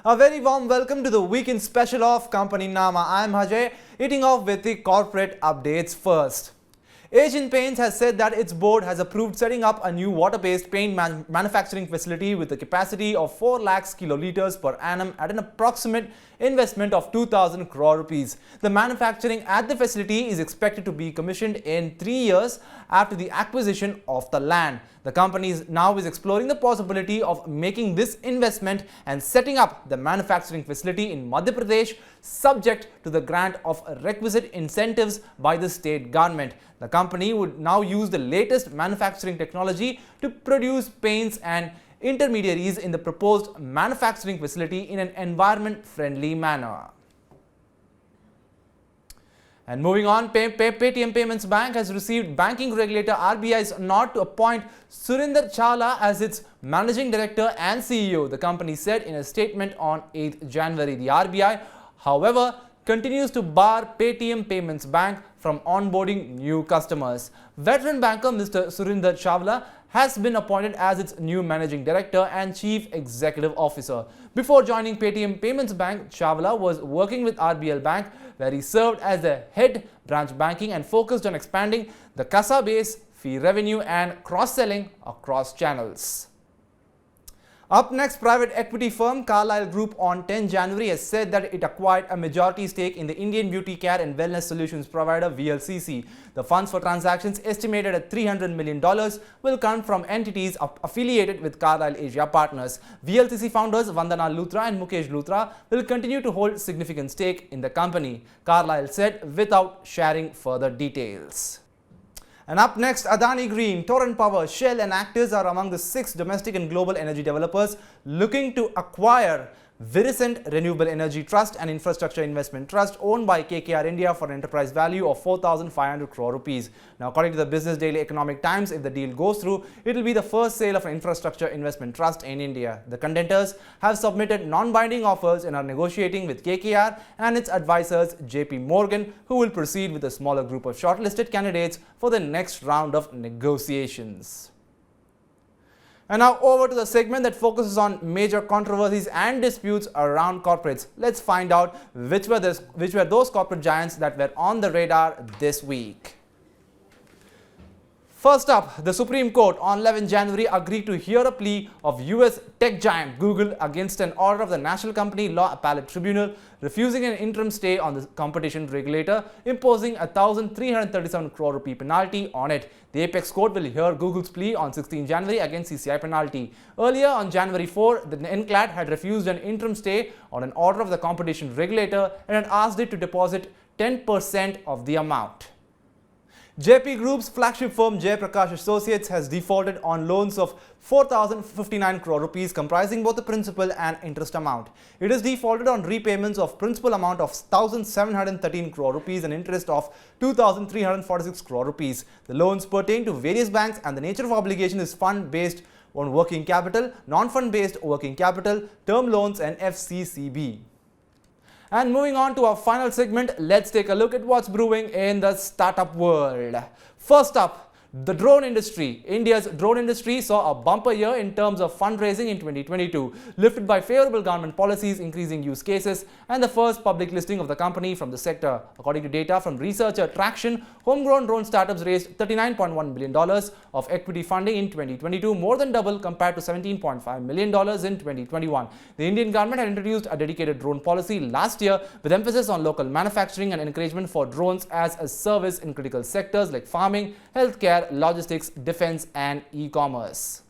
A very warm welcome to the weekend special of Companynama. I am Ajay, hitting off with the corporate updates first. Asian Paints has said that its board has approved setting up a new water-based paint manufacturing facility with a capacity of 4 lakhs kiloliters per annum at an approximate investment of 2,000 crore rupees. The manufacturing at the facility is expected to be commissioned in 3 years after the acquisition of the land. The company now is exploring the possibility of making this investment and setting up the manufacturing facility in Madhya Pradesh, subject to the grant of requisite incentives by the state government. The company would now use the latest manufacturing technology to produce paints and intermediaries in the proposed manufacturing facility in an environment-friendly manner. And moving on, Paytm Payments Bank has received banking regulator RBI's nod to appoint Surinder Chawla as its managing director and CEO, the company said in a statement on 8th January. The RBI, however, continues to bar Paytm Payments Bank from onboarding new customers. Veteran banker Mr. Surinder Chawla has been appointed as its new managing director and chief executive officer. Before joining Paytm Payments Bank, Chawla was working with RBL Bank, where he served as the head branch banking and focused on expanding the CASA base, fee revenue and cross-selling across channels. Up next, private equity firm Carlyle Group on 10 January has said that it acquired a majority stake in the Indian beauty care and wellness solutions provider VLCC. The funds for transactions estimated at $300 million will come from entities affiliated with Carlyle Asia Partners. VLCC founders Vandana Luthra and Mukesh Luthra will continue to hold significant stake in the company, Carlyle said without sharing further details. And up next, Adani Green, Torrent Power, Shell and Actors are among the 6 domestic and global energy developers looking to acquire Virescent Renewable Energy Trust and Infrastructure Investment Trust owned by KKR India for an enterprise value of 4,500 crore rupees. Now, according to the Business Daily Economic Times, if the deal goes through, it will be the first sale of an infrastructure investment trust in India. The contenders have submitted non-binding offers and are negotiating with KKR and its advisors JP Morgan, who will proceed with a smaller group of shortlisted candidates for the next round of negotiations. And now over to the segment that focuses on major controversies and disputes around corporates. Let's find out which were those corporate giants that were on the radar this week. First up, the Supreme Court on 11 January agreed to hear a plea of US tech giant Google against an order of the National Company Law Appellate Tribunal refusing an interim stay on the competition regulator, imposing a 1,337 crore rupee penalty on it. The Apex Court will hear Google's plea on 16 January against CCI penalty. Earlier on January 4, the NCLAT had refused an interim stay on an order of the competition regulator and had asked it to deposit 10% of the amount. JP Group's flagship firm Prakash Associates has defaulted on loans of 4,059 crore rupees comprising both the principal and interest amount. It has defaulted on repayments of principal amount of 1,713 crore rupees and interest of 2,346 crore rupees. The loans pertain to various banks and the nature of obligation is fund-based on working capital, non-fund-based working capital, term loans and FCCB. And moving on to our final segment, let's take a look at what's brewing in the startup world. First up, the drone industry. India's drone industry saw a bumper year in terms of fundraising in 2022, lifted by favorable government policies, increasing use cases, and the first public listing of the company from the sector. According to data from researcher Traction, homegrown drone startups raised $39.1 billion of equity funding in 2022, more than double compared to $17.5 million in 2021. The Indian government had introduced a dedicated drone policy last year with emphasis on local manufacturing and encouragement for drones as a service in critical sectors like farming, healthcare, logistics, defense and e-commerce.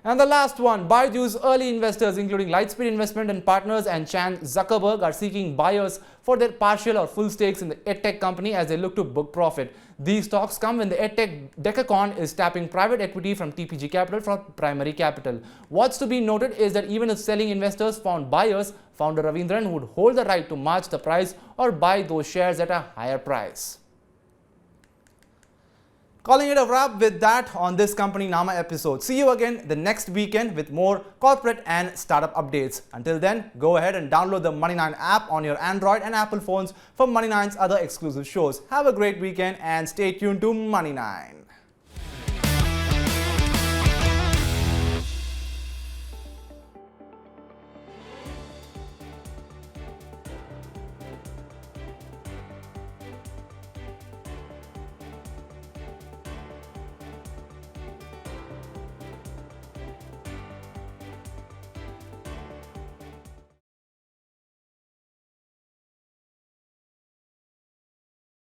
And the last one, Baiju's early investors including Lightspeed Investment and Partners and Chan Zuckerberg are seeking buyers for their partial or full stakes in the edtech company as they look to book profit. These stocks come when the edtech decacorn is tapping private equity from TPG Capital for primary capital. What's to be noted is that even if selling investors found buyers, founder Ravindran would hold the right to match the price or buy those shares at a higher price. Calling it a wrap with that on this Companynama episode. See you again the next weekend with more corporate and startup updates. Until then, go ahead and download the Money9 app on your Android and Apple phones for Money9's other exclusive shows. Have a great weekend and stay tuned to Money9.